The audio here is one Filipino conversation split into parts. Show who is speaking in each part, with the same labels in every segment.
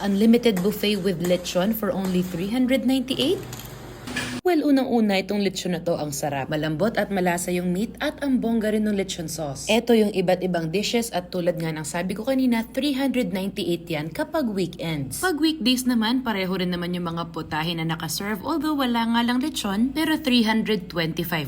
Speaker 1: unlimited buffet with lechon for only 398? Well, unang-una itong lechon na to ang sarap. Malambot at malasa yung meat at ang bongga rin ng lechon sauce. Ito yung iba't ibang dishes at tulad nga ng sabi ko kanina, 398 yan kapag weekends. Pag weekdays naman, pareho rin naman yung mga putahe na nakaserve, although wala nga lang lechon, pero 325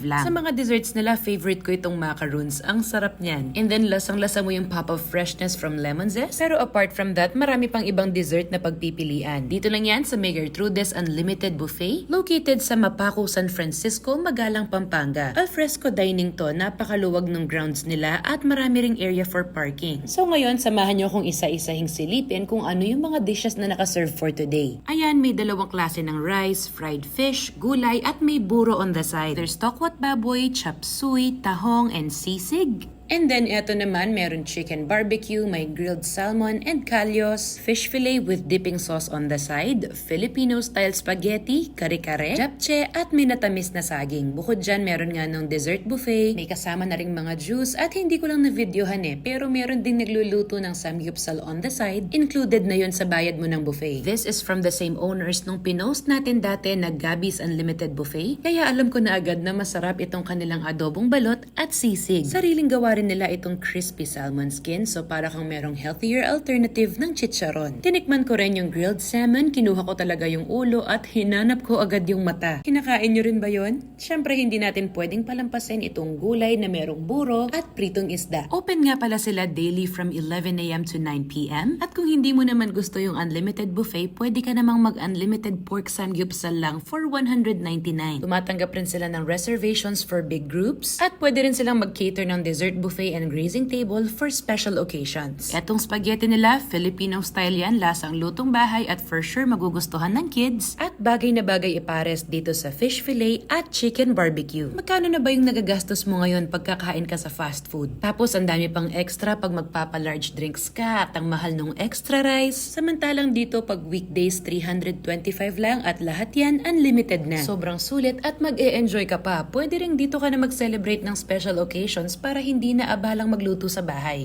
Speaker 1: lang. Sa mga desserts nila, favorite ko itong macaroons. Ang sarap niyan. And then lasang-lasa mo yung pop of freshness from lemon zest. Pero apart from that, marami pang ibang dessert na pagpipilian. Dito lang yan sa May Gertrude's Unlimited Buffet, located sa Mapaco, San Francisco, Magalang, Pampanga. Alfresco dining to, napakaluwag ng grounds nila at marami ring area for parking. So ngayon, samahan nyo kung isa-isahing silipin kung ano yung mga dishes na nakaserve for today. Ayan, may dalawang klase ng rice, fried fish, gulay at may buro on the side. There's tokwat baboy, chop suey, tahong, and sisig. And then eto naman, meron chicken barbecue, may grilled salmon and kalyos, fish fillet with dipping sauce on the side, Filipino-style spaghetti, kare-kare, japchae at minatamis na saging. Bukod dyan, meron nga ng dessert buffet, may kasama na ring mga juice at hindi ko lang na-videohan pero meron din nagluluto ng samgyupsal on the side, included na yun sa bayad mo ng buffet. This is from the same owners nung pinost natin dati na Gabby's Unlimited Buffet, kaya alam ko na agad na masarap itong kanilang adobong balot at sisig. Sariling gawa rin nila itong crispy salmon skin, so para kang merong healthier alternative ng chicharon. Tinikman ko rin yung grilled salmon, kinuha ko talaga yung ulo at hinanap ko agad yung mata. Kinakain nyo rin ba yun? Siyempre hindi natin pwedeng palampasin itong gulay na merong buro at pritong isda. Open nga pala sila daily from 11 a.m. to 9 p.m. At kung hindi mo naman gusto yung unlimited buffet, pwede ka namang mag-unlimited pork samgyupsal lang for 199. Tumatanggap rin sila ng reservations for big groups at pwede rin silang mag-cater ng dessert buffet and grazing table for special occasions. Etong spaghetti nila, Filipino style yan, lasang lutong bahay at for sure magugustuhan ng kids. At bagay na bagay ipares dito sa fish fillet at chicken barbecue. Magkano na ba yung nagagastos mo ngayon pagkakain ka sa fast food? Tapos ang dami pang extra pag magpapa-large drinks ka at ang mahal nung extra rice. Samantalang dito pag weekdays 325 lang at lahat yan unlimited na. Sobrang sulit at mag-e-enjoy ka pa. Pwede rin dito ka na mag-celebrate ng special occasions para hindi na abalang magluto sa bahay.